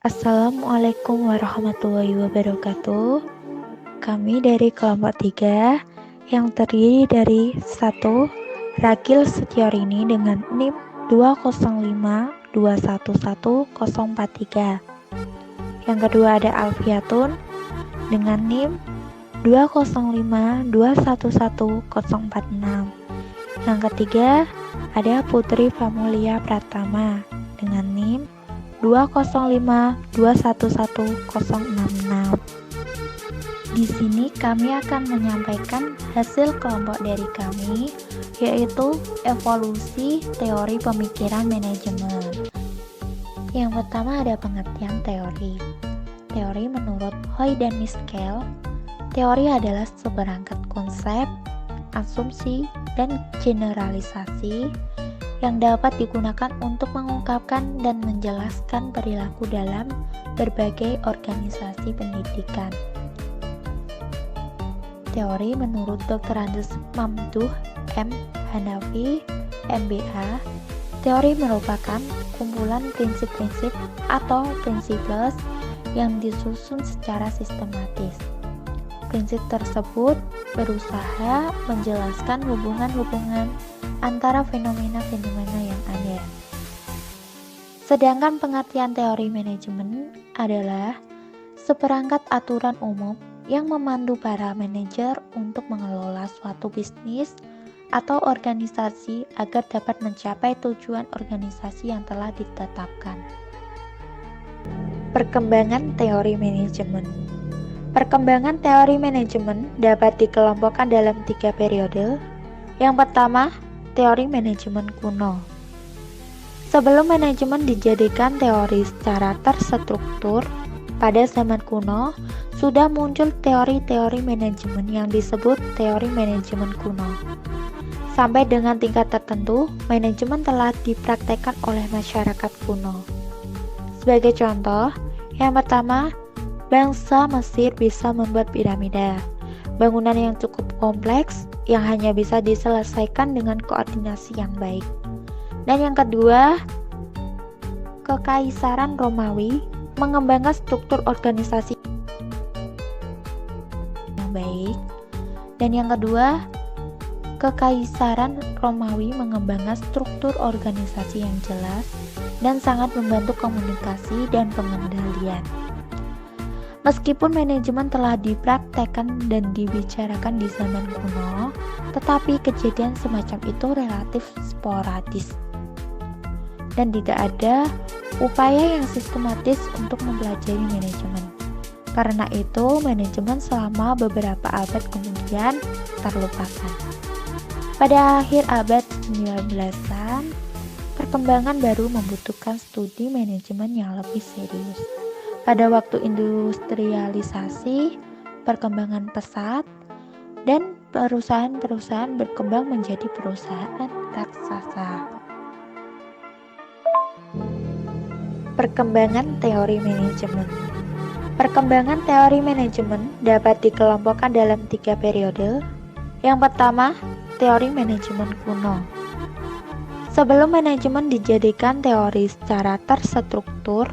Assalamualaikum warahmatullahi wabarakatuh. Kami dari kelompok 3 yang terdiri dari 1. Ragil Setiorini dengan NIM 205211043. Yang kedua ada Alfiatun dengan NIM 205211046. Yang ketiga ada Putri Famulia Pratama dengan NIM 205211066. Di sini kami akan menyampaikan hasil kelompok dari kami, yaitu evolusi teori pemikiran manajemen. Yang pertama ada pengertian teori. Teori menurut Hoy dan Miskel, teori adalah seperangkat konsep, asumsi, dan generalisasi yang dapat digunakan untuk mengungkapkan dan menjelaskan perilaku dalam berbagai organisasi pendidikan. Teori menurut Dr. Andes Mamduh M. Hanafi, MBA, teori merupakan kumpulan prinsip-prinsip atau principles yang disusun secara sistematis. Prinsip tersebut berusaha menjelaskan hubungan-hubungan antara fenomena-fenomena yang ada. Sedangkan pengertian teori manajemen adalah seperangkat aturan umum yang memandu para manajer untuk mengelola suatu bisnis atau organisasi agar dapat mencapai tujuan organisasi yang telah ditetapkan. Perkembangan teori manajemen. Perkembangan teori manajemen dapat dikelompokkan dalam 3 periode. Yang pertama, teori manajemen kuno. Sebelum manajemen dijadikan teori secara terstruktur, pada zaman kuno sudah muncul teori-teori manajemen yang disebut teori manajemen kuno. Sampai dengan tingkat tertentu, manajemen telah dipraktekkan oleh masyarakat kuno. Sebagai contoh, yang pertama, bangsa Mesir bisa membuat piramida, bangunan yang cukup kompleks yang hanya bisa diselesaikan dengan koordinasi yang baik. Dan yang kedua, Kekaisaran Romawi mengembangkan struktur organisasi yang baik. Dan yang kedua, Kekaisaran Romawi mengembangkan struktur organisasi yang jelas dan sangat membantu komunikasi dan pengendalian. Meskipun manajemen telah dipraktekkan dan dibicarakan di zaman kuno, tetapi kejadian semacam itu relatif sporadis dan tidak ada upaya yang sistematis untuk mempelajari manajemen. Karena itu, manajemen selama beberapa abad kemudian terlupakan. Pada akhir abad 19-an, perkembangan baru membutuhkan studi manajemen yang lebih serius. Pada waktu industrialisasi, perkembangan pesat, dan perusahaan-perusahaan berkembang menjadi perusahaan raksasa. Perkembangan teori manajemen. Perkembangan teori manajemen dapat dikelompokkan dalam 3 periode. Yang pertama, teori manajemen kuno. Sebelum manajemen dijadikan teori secara terstruktur,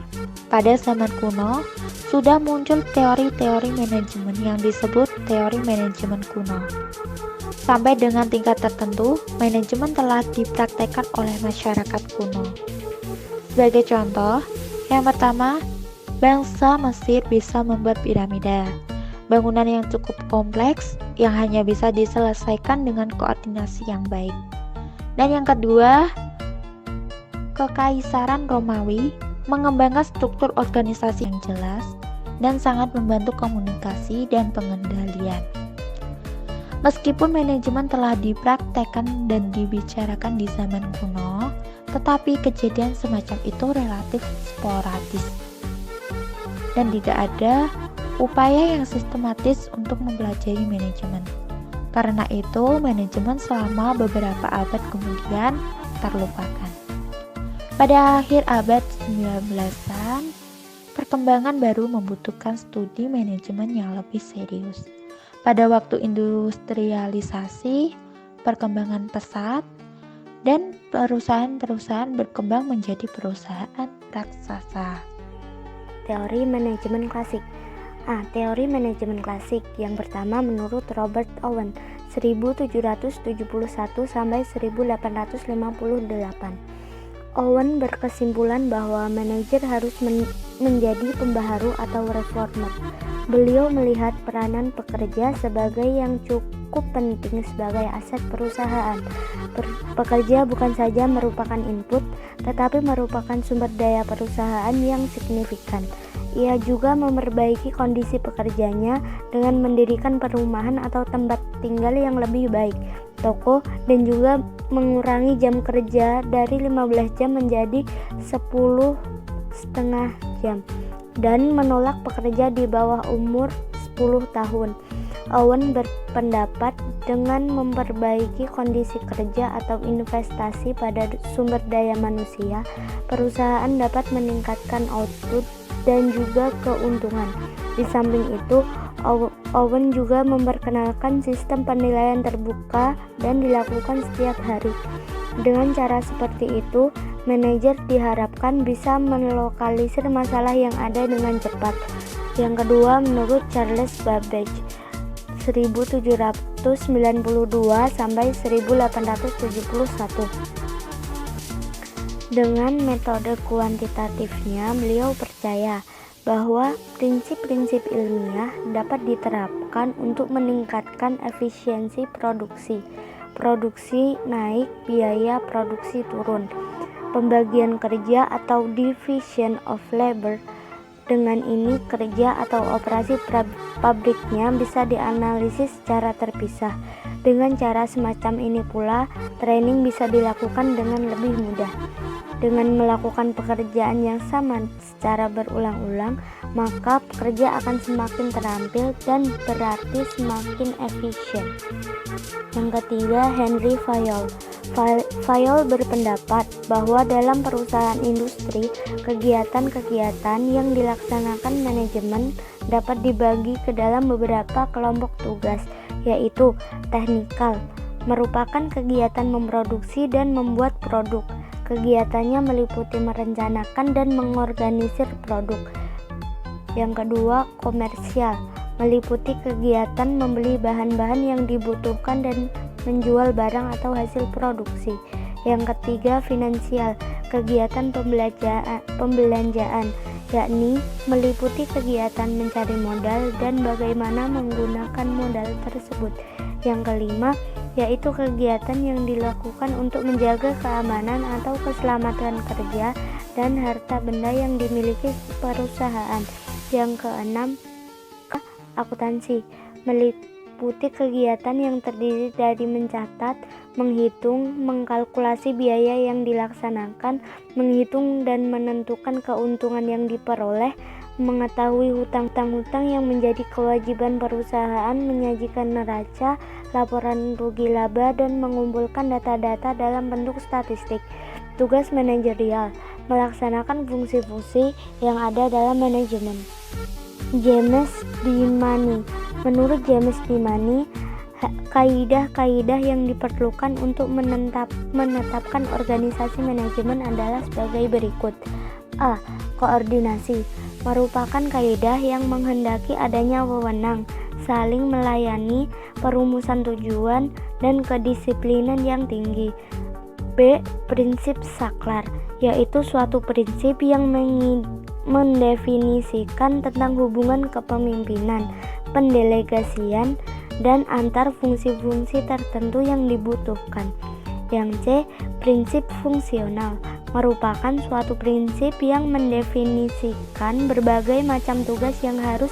pada zaman kuno sudah muncul teori-teori manajemen yang disebut teori manajemen kuno. Sampai dengan tingkat tertentu, manajemen telah dipraktekkan oleh masyarakat kuno. Sebagai contoh, yang pertama, bangsa Mesir bisa membuat piramida, bangunan yang cukup kompleks yang hanya bisa diselesaikan dengan koordinasi yang baik. Dan yang kedua, Kekaisaran Romawi mengembangkan struktur organisasi yang jelas dan sangat membantu komunikasi dan pengendalian. Meskipun manajemen telah dipraktekkan dan dibicarakan di zaman kuno, tetapi kejadian semacam itu relatif sporadis dan tidak ada upaya yang sistematis untuk mempelajari manajemen. Karena itu, manajemen selama beberapa abad kemudian terlupakan. Pada akhir abad 19-an, perkembangan baru membutuhkan studi manajemen yang lebih serius. Pada waktu industrialisasi, perkembangan pesat, dan perusahaan-perusahaan berkembang menjadi perusahaan raksasa. teori manajemen klasik. Teori manajemen klasik. Yang pertama menurut Robert Owen 1771 sampai 1858. Owen berkesimpulan bahwa manajer harus menjadi pembaharu atau reformer. Beliau melihat peranan pekerja sebagai yang cukup penting sebagai aset perusahaan. Pekerja bukan saja merupakan input, tetapi merupakan sumber daya perusahaan yang signifikan. Ia juga memperbaiki kondisi pekerjanya dengan mendirikan perumahan atau tempat tinggal yang lebih baik, toko, dan juga mengurangi jam kerja dari 15 jam menjadi 10,5 jam dan menolak pekerja di bawah umur 10 tahun. Owen berpendapat dengan memperbaiki kondisi kerja atau investasi pada sumber daya manusia, perusahaan dapat meningkatkan output dan juga keuntungan. Di samping itu, Owen juga memperkenalkan sistem penilaian terbuka dan dilakukan setiap hari. Dengan cara seperti itu, manajer diharapkan bisa melokalisir masalah yang ada dengan cepat. Yang kedua, menurut Charles Babbage 1792 sampai 1871. Dengan metode kuantitatifnya, beliau percaya bahwa prinsip-prinsip ilmiah dapat diterapkan untuk meningkatkan efisiensi produksi. Produksi naik, biaya produksi turun. Pembagian kerja atau division of labor. Dengan ini, kerja atau operasi pabriknya bisa dianalisis secara terpisah. Dengan cara semacam ini pula, training bisa dilakukan dengan lebih mudah. Dengan melakukan pekerjaan yang sama secara berulang-ulang, maka pekerja akan semakin terampil dan berarti semakin efisien. Yang ketiga, Henry Fayol. Fayol berpendapat bahwa dalam perusahaan industri, kegiatan-kegiatan yang dilaksanakan manajemen dapat dibagi ke dalam beberapa kelompok tugas, yaitu teknikal, merupakan kegiatan memproduksi dan membuat produk. Kegiatannya meliputi merencanakan dan mengorganisir produk. Yang kedua, komersial, meliputi kegiatan membeli bahan-bahan yang dibutuhkan dan menjual barang atau hasil produksi. Yang ketiga, finansial, kegiatan pembelanjaan, yakni meliputi kegiatan mencari modal dan bagaimana menggunakan modal tersebut. Yang kelima, yaitu kegiatan yang dilakukan untuk menjaga keamanan atau keselamatan kerja dan harta benda yang dimiliki perusahaan. Yang keenam, akuntansi, meliputi kegiatan yang terdiri dari mencatat, menghitung, mengkalkulasi biaya yang dilaksanakan, menghitung dan menentukan keuntungan yang diperoleh, mengetahui hutang-hutang yang menjadi kewajiban perusahaan, menyajikan neraca, laporan rugi laba, dan mengumpulkan data-data dalam bentuk statistik. Tugas manajerial, melaksanakan fungsi-fungsi yang ada dalam manajemen. James Dimani. Menurut James Dimani, kaidah-kaidah yang diperlukan untuk menetapkan organisasi manajemen adalah sebagai berikut. A. Koordinasi, merupakan kaidah yang menghendaki adanya wewenang, saling melayani, perumusan tujuan, dan kedisiplinan yang tinggi. B. Prinsip saklar, yaitu suatu prinsip yang mendefinisikan tentang hubungan kepemimpinan, pendelegasian, dan antar fungsi-fungsi tertentu yang dibutuhkan. Yang C. Prinsip fungsional, merupakan suatu prinsip yang mendefinisikan berbagai macam tugas yang harus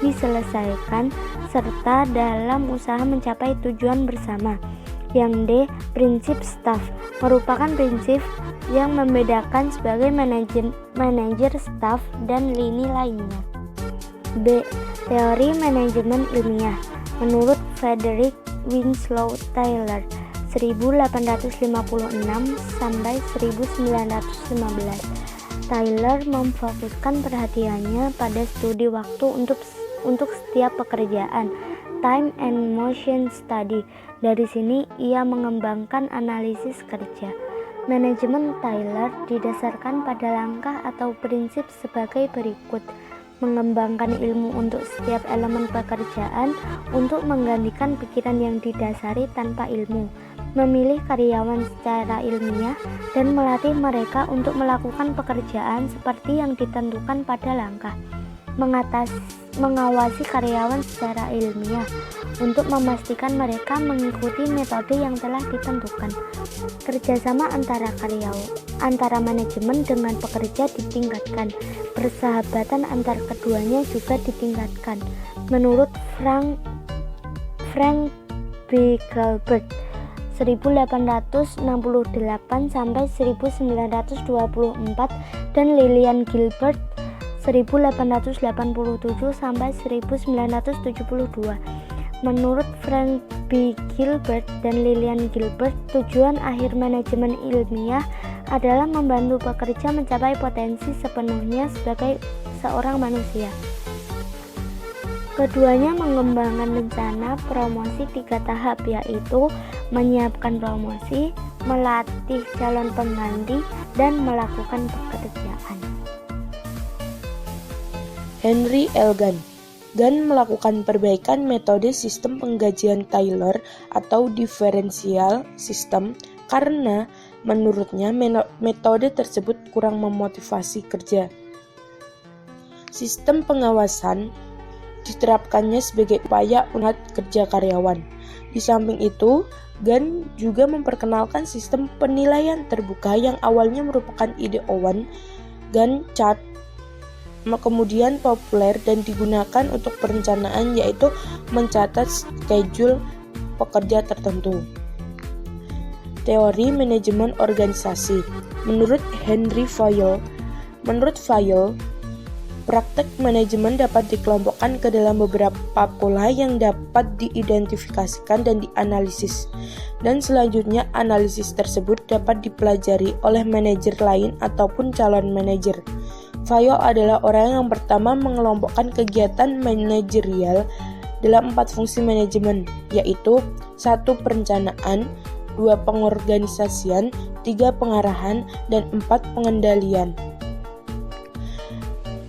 diselesaikan serta dalam usaha mencapai tujuan bersama. Yang D. Prinsip staff, merupakan prinsip yang membedakan sebagai manajer staff dan lini lainnya. B. Teori manajemen ilmiah, menurut Frederick Winslow Taylor 1856 sampai 1915. Taylor memfokuskan perhatiannya pada studi waktu untuk setiap pekerjaan, time and motion study. Dari sini ia mengembangkan analisis kerja. Manajemen Taylor didasarkan pada langkah atau prinsip sebagai berikut: mengembangkan ilmu untuk setiap elemen pekerjaan untuk menggantikan pikiran yang didasari tanpa ilmu, memilih karyawan secara ilmiah, dan melatih mereka untuk melakukan pekerjaan seperti yang ditentukan pada langkah, mengawasi karyawan secara ilmiah untuk memastikan mereka mengikuti metode yang telah ditentukan. Kerjasama antara manajemen dengan pekerja ditingkatkan. Persahabatan antar keduanya juga ditingkatkan. Menurut Frank B. Gilbert 1868 sampai 1924 dan Lillian Gilbert 1887 sampai 1972. Menurut Frank B. Gilbert dan Lillian Gilbert, tujuan akhir manajemen ilmiah adalah membantu pekerja mencapai potensi sepenuhnya sebagai seorang manusia. Keduanya mengembangkan rencana promosi 3 tahap, yaitu menyiapkan promosi, melatih calon pengganti, dan melakukan pekerjaan. Henry L. Gunn melakukan perbaikan metode sistem penggajian Taylor atau differential system karena menurutnya metode tersebut kurang memotivasi kerja. Sistem pengawasan diterapkannya sebagai upaya untuk kerja karyawan. Di samping itu, Gunn juga memperkenalkan sistem penilaian terbuka yang awalnya merupakan ide Owen. Gantt chart kemudian populer dan digunakan untuk perencanaan, yaitu mencatat schedule pekerja tertentu. Teori manajemen organisasi. Menurut Fayol, praktek manajemen dapat dikelompokkan ke dalam beberapa pola yang dapat diidentifikasikan dan dianalisis. Dan selanjutnya analisis tersebut dapat dipelajari oleh manajer lain ataupun calon manajer. Fayol adalah orang yang pertama mengelompokkan kegiatan manajerial dalam 4 fungsi manajemen, yaitu 1. Perencanaan, 2. Pengorganisasian, 3. Pengarahan, dan 4. Pengendalian.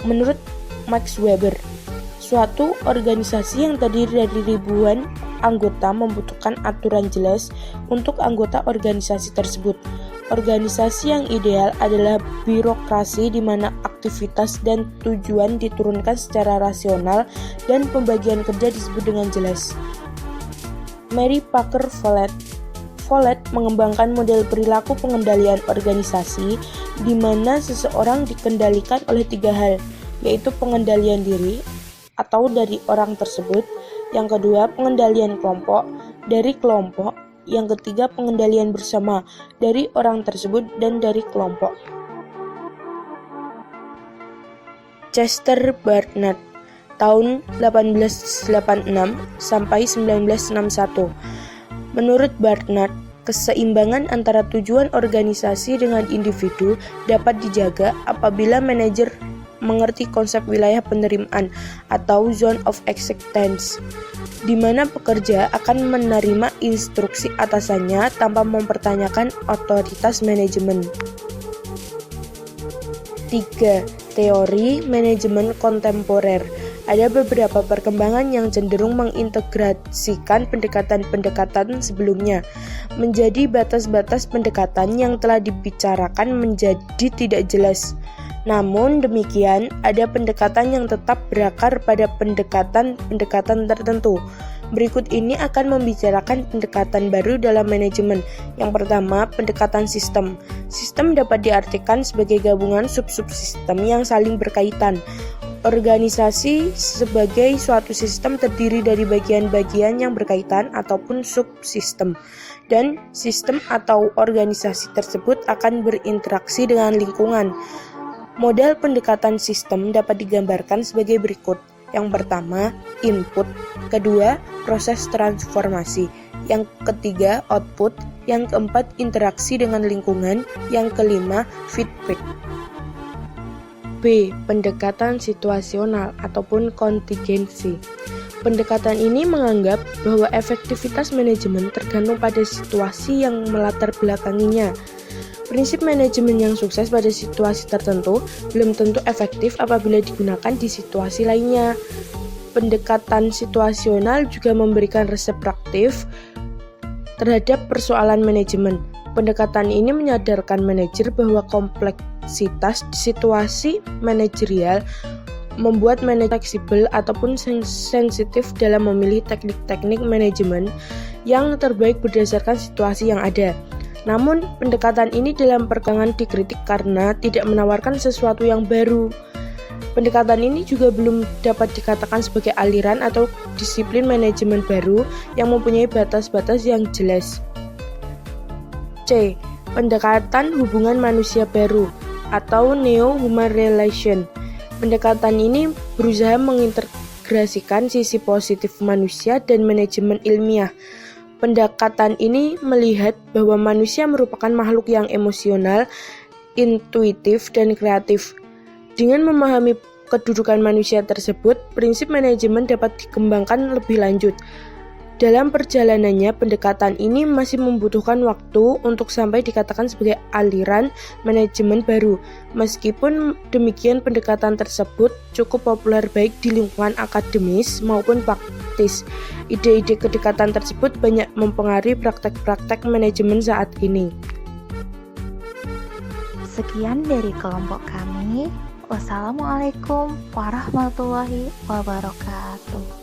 Menurut Max Weber, suatu organisasi yang terdiri dari ribuan anggota membutuhkan aturan jelas untuk anggota organisasi tersebut. Organisasi yang ideal adalah birokrasi di mana aktivitas dan tujuan diturunkan secara rasional dan pembagian kerja disebut dengan jelas. Mary Parker Follett mengembangkan model perilaku pengendalian organisasi di mana seseorang dikendalikan oleh 3 hal, yaitu pengendalian diri atau dari orang tersebut, yang kedua pengendalian kelompok dari kelompok, yang ketiga pengendalian bersama dari orang tersebut dan dari kelompok. Chester Barnard tahun 1886 sampai 1961. Menurut Barnard, keseimbangan antara tujuan organisasi dengan individu dapat dijaga apabila manajer mengerti konsep wilayah penerimaan atau zone of acceptance, di mana pekerja akan menerima instruksi atasannya tanpa mempertanyakan otoritas manajemen. 3. Teori manajemen kontemporer. Ada beberapa perkembangan yang cenderung mengintegrasikan pendekatan-pendekatan sebelumnya menjadi batas-batas pendekatan yang telah dibicarakan menjadi tidak jelas. Namun demikian, ada pendekatan yang tetap berakar pada pendekatan-pendekatan tertentu. Berikut ini akan membicarakan pendekatan baru dalam manajemen. Yang pertama, pendekatan sistem. Sistem dapat diartikan sebagai gabungan sub-subsistem yang saling berkaitan. Organisasi sebagai suatu sistem terdiri dari bagian-bagian yang berkaitan ataupun subsistem. Dan sistem atau organisasi tersebut akan berinteraksi dengan lingkungan. Model pendekatan sistem dapat digambarkan sebagai berikut. Yang pertama, input. Kedua, proses transformasi. Yang ketiga, output. Yang keempat, interaksi dengan lingkungan. Yang kelima, feedback. B. Pendekatan situasional ataupun kontingensi. Pendekatan ini menganggap bahwa efektivitas manajemen tergantung pada situasi yang melatar belakanginya. Prinsip manajemen yang sukses pada situasi tertentu belum tentu efektif apabila digunakan di situasi lainnya. Pendekatan situasional juga memberikan resep praktif terhadap persoalan manajemen. Pendekatan ini menyadarkan manajer bahwa kompleksitas situasi manajerial membuat manajer fleksibel ataupun sensitif dalam memilih teknik-teknik manajemen yang terbaik berdasarkan situasi yang ada. Namun, pendekatan ini dalam perkembangan dikritik karena tidak menawarkan sesuatu yang baru. Pendekatan ini juga belum dapat dikatakan sebagai aliran atau disiplin manajemen baru yang mempunyai batas-batas yang jelas. C. Pendekatan hubungan manusia baru atau Neo-Human Relation. Pendekatan ini berusaha mengintegrasikan sisi positif manusia dan manajemen ilmiah. Pendekatan ini melihat bahwa manusia merupakan makhluk yang emosional, intuitif, dan kreatif. Dengan memahami kedudukan manusia tersebut, prinsip manajemen dapat dikembangkan lebih lanjut. Dalam perjalanannya, pendekatan ini masih membutuhkan waktu untuk sampai dikatakan sebagai aliran manajemen baru. Meskipun demikian, pendekatan tersebut cukup populer baik di lingkungan akademis maupun praktis. Ide-ide kedekatan tersebut banyak mempengaruhi praktek-praktek manajemen saat ini. Sekian dari kelompok kami. Wassalamualaikum warahmatullahi wabarakatuh.